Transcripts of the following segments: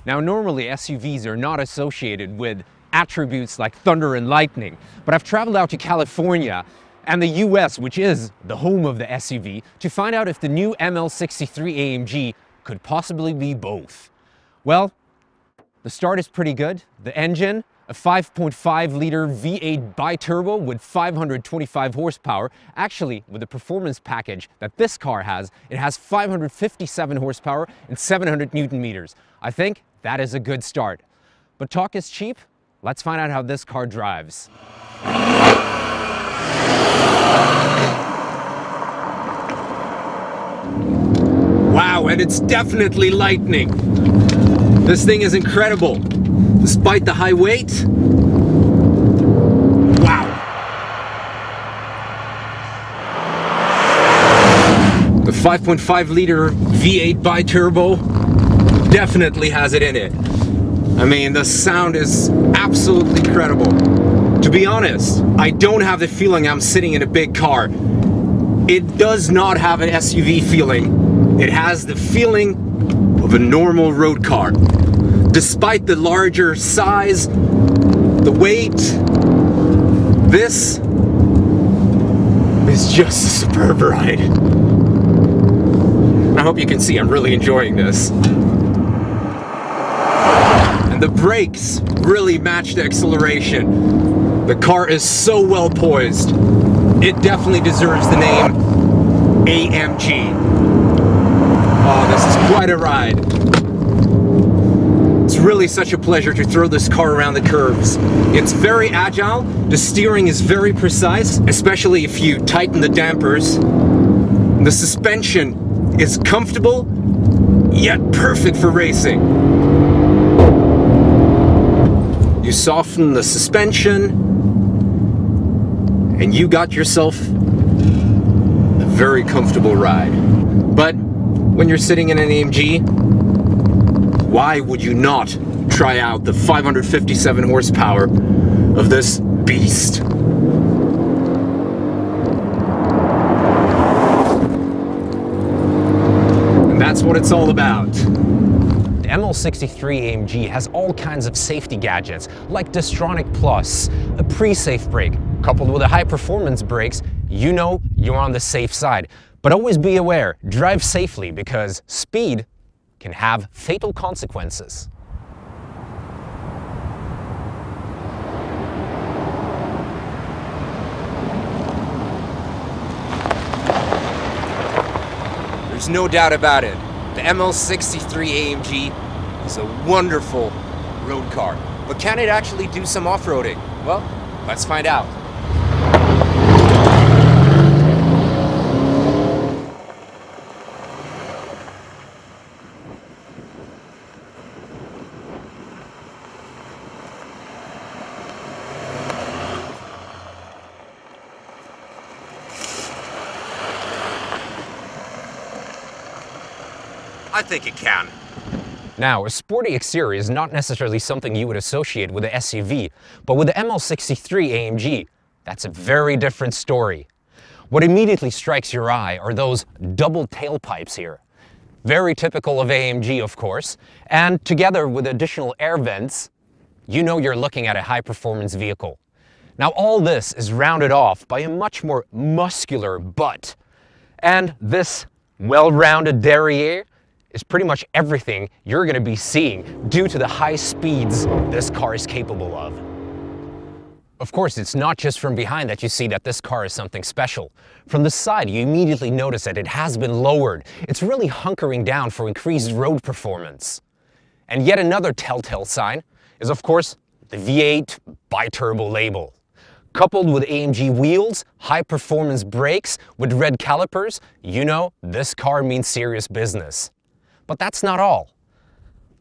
Now, normally SUVs are not associated with attributes like thunder and lightning, but I've traveled out to California and the US, which is the home of the SUV, to find out if the new ML63 AMG could possibly be both. Well, the start is pretty good. The engine, a 5.5-liter V8 bi-turbo with 525 horsepower. Actually, with the performance package that this car has, it has 557 horsepower and 700 Newton meters. I think that is a good start. But talk is cheap. Let's find out how this car drives. Wow, and it's definitely lightning. This thing is incredible. Despite the high weight. Wow. The 5.5-liter V8 bi-turbo definitely has it in it. I mean, the sound is absolutely incredible. To be honest, I don't have the feeling I'm sitting in a big car. It does not have an SUV feeling. It has the feeling of a normal road car. Despite the larger size, the weight, this is just a superb ride. I hope you can see I'm really enjoying this. And the brakes really match the acceleration. The car is so well poised. It definitely deserves the name AMG. Oh, this is quite a ride. It's really such a pleasure to throw this car around the curves. It's very agile, the steering is very precise, especially if you tighten the dampers. The suspension is comfortable, yet perfect for racing. You soften the suspension, and you got yourself a very comfortable ride. But when you're sitting in an AMG, why would you not try out the 557 horsepower of this beast? And that's what it's all about. The ML63 AMG has all kinds of safety gadgets like Distronic Plus, a pre-safe brake. Coupled with the high-performance brakes, you know you're on the safe side. But always be aware, drive safely, because speed can have fatal consequences. There's no doubt about it. The ML63 AMG is a wonderful road car. But can it actually do some off-roading? Well, let's find out. I think it can. Now, a sporty exterior is not necessarily something you would associate with an SUV, but with the ML63 AMG, that's a very different story. What immediately strikes your eye are those double tailpipes here. Very typical of AMG, of course, and together with additional air vents, you know you're looking at a high-performance vehicle. Now, all this is rounded off by a much more muscular butt, and this well-rounded derriere is pretty much everything you're going to be seeing due to the high speeds this car is capable of. Of course, it's not just from behind that you see that this car is something special. From the side, you immediately notice that it has been lowered. It's really hunkering down for increased road performance. And yet another telltale sign is, of course, the V8 bi-turbo label. Coupled with AMG wheels, high-performance brakes, with red calipers, you know this car means serious business. But that's not all.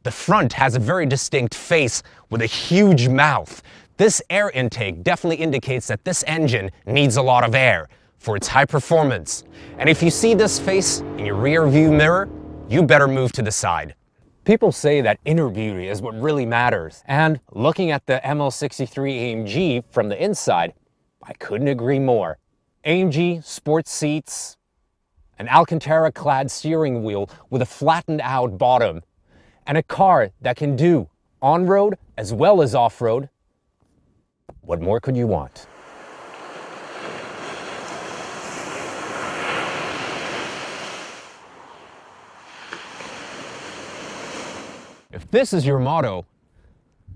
The front has a very distinct face with a huge mouth. This air intake definitely indicates that this engine needs a lot of air for its high performance. And if you see this face in your rear view mirror, you better move to the side. People say that inner beauty is what really matters. And looking at the ML63 AMG from the inside, I couldn't agree more. AMG sports seats, an Alcantara-clad steering wheel with a flattened-out bottom, and a car that can do on-road as well as off-road. What more could you want? If this is your motto,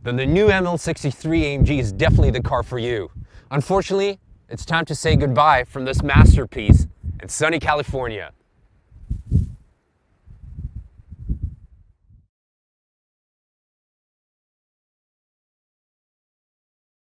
then the new ML63 AMG is definitely the car for you. Unfortunately, it's time to say goodbye from this masterpiece in sunny California.